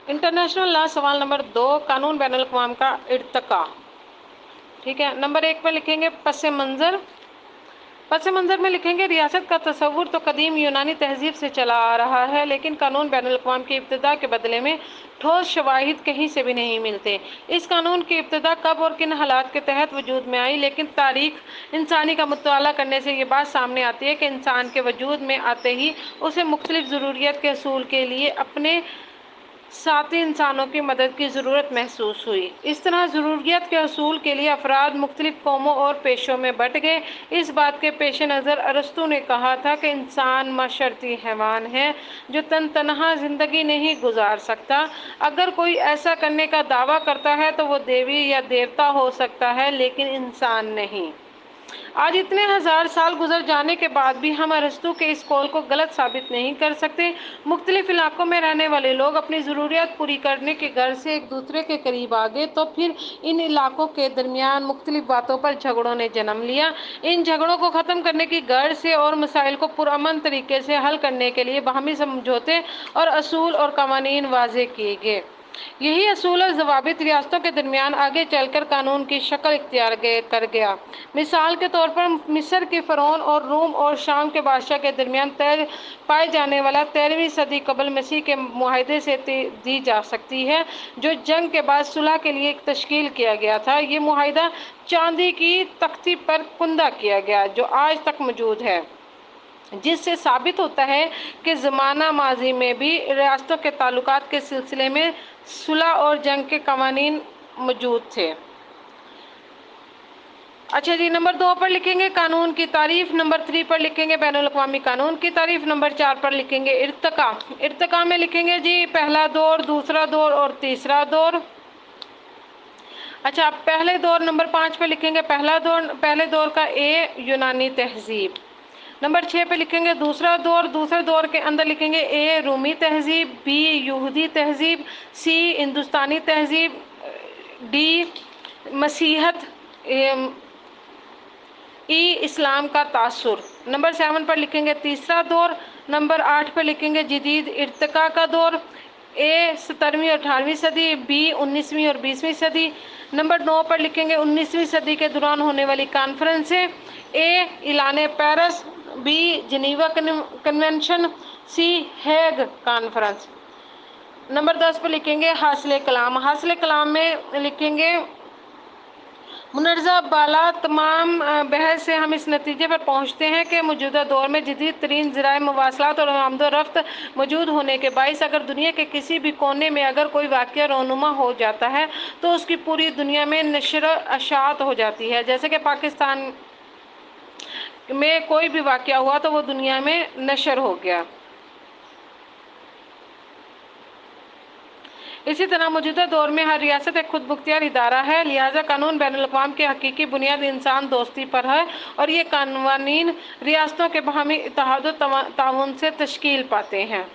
International law सवाल number 2, कानून बैनुल अक़वाम का इर्तका। ठीक है, नंबर 1 पर लिखेंगे पस मंज़र। पस मंज़र में लिखेंगे रियासत का तस्वुर तो कदीम यूनानी तहजीब से चला आ रहा है, लेकिन कानून बैनुल अक़वाम की इब्तिदा के बदले में ठोस शवाहिद कहीं से भी नहीं मिलते। इस कानून की इब्तिदा कब और किन हालात के तहत वजूद में आई, लेकिन तारीख इंसानी का मुताला करने से ये बात सामने आती है कि इंसान के वजूद में आते ही उसे मुख्तलिफ ज़रूरियत के असूल के लिए अपने साथी इंसानों की मदद की ज़रूरत महसूस हुई। इस तरह ज़रूरियत के असूल के लिए अफराद मुख्तलिफ कौमों और पेशों में बँट गए। इस बात के पेश नज़र अरस्तू ने कहा था कि इंसान माशरती हैवान है जो तनहा ज़िंदगी नहीं गुजार सकता। अगर कोई ऐसा करने का दावा करता है तो वो देवी या देवता हो सकता है, लेकिन इंसान नहीं। आज इतने हजार साल गुजर जाने के बाद भी हम अरस्तू के इस कौल को गलत साबित नहीं कर सकते। मुख्तलिफ इलाकों में रहने वाले लोग अपनी ज़रूरियत पूरी करने के गर्ज से एक दूसरे के करीब आ गए, तो फिर इन इलाकों के दरमियान मुख्तलिफ बातों पर झगड़ों ने जन्म लिया। इन झगड़ों को ख़त्म करने की गर्ज से और मसाइल को पुरअमन तरीके से हल करने के लिए बाहमी समझौते और असूल और कवानीन वाज़े किए गए। यही असूल और ज़वाबित रियासतों के दरमियान आगे चलकर कानून की शक्ल इख्तियार कर गया। मिसाल के तौर पर मिस्र के फ़िरौन और रूम और शाम के बादशाह के दरमियान तय पाए जाने वाला 13वीं सदी कबल मसीह के मुआहदे से दी जा सकती है, जो जंग के बाद सुलह के लिए तश्कील किया गया था। ये मुआहदा चांदी की तख्ती पर कुंदा किया गया, जो आज तक मौजूद है, जिससे साबित होता है कि ज़माना माजी में भी रियासतों के ताल्लुकात के सिलसिले में सुलह और जंग के कवानीन मौजूद थे। अच्छा जी, नंबर 2 पर लिखेंगे कानून की तारीफ। नंबर 3 पर लिखेंगे बैनुल अक़वामी कानून की तारीफ। नंबर 4 पर लिखेंगे इर्तका। इर्तका में लिखेंगे जी पहला दौर, दूसरा दौर और तीसरा दौर। अच्छा, पहले दौर नंबर 5 पर लिखेंगे पहला दौर। पहले दौर का ए यूनानी तहजीब। नंबर 6 पे लिखेंगे दूसरा दौर। दूसरे दौर के अंदर लिखेंगे ए रूमी तहजीब, बी यहूदी तहजीब, सी हिंदुस्तानी तहजीब, डी मसीहत, ई इस्लाम का तासुर। नंबर 7 पर लिखेंगे तीसरा दौर। नंबर 8 पर लिखेंगे जदीद इर्तका का दौर। ए 17वीं और 18वीं सदी, बी 19वीं और 20वीं सदी। नंबर 9 पर लिखेंगे 19वीं सदी के दौरान होने वाली कॉन्फ्रेंसें। ए इलाने पेरिस, बी जिनीवा कन्वेंशन, सी हेग कॉन्फ्रेंस। नंबर 10 पर लिखेंगे हासिल कलाम। हासिल कलाम में लिखेंगे मुनर्जा बाला तमाम बहस से हम इस नतीजे पर पहुँचते हैं कि मौजूदा दौर में जदीद तरीन ज़राए मवासलात और आमदो रफ्त मौजूद होने के बाइस अगर दुनिया के किसी भी कोने में अगर कोई वाक़या रोनुमा हो जाता है तो उसकी पूरी दुनिया में नशर अशात हो जाती है। जैसे कि पाकिस्तान में कोई भी वाक़या हुआ तो वो दुनिया में नशर हो गया। इसी तरह मौजूदा दौर में हर रियासत एक खुद मुख्तियार इदारा है, लिहाजा कानून बैनुल अक़वाम की हकीकी बुनियाद इंसान दोस्ती पर है और ये कानूनीन रियासतों के बाहमी इत्तेहाद व ताउन से तश्कील पाते हैं।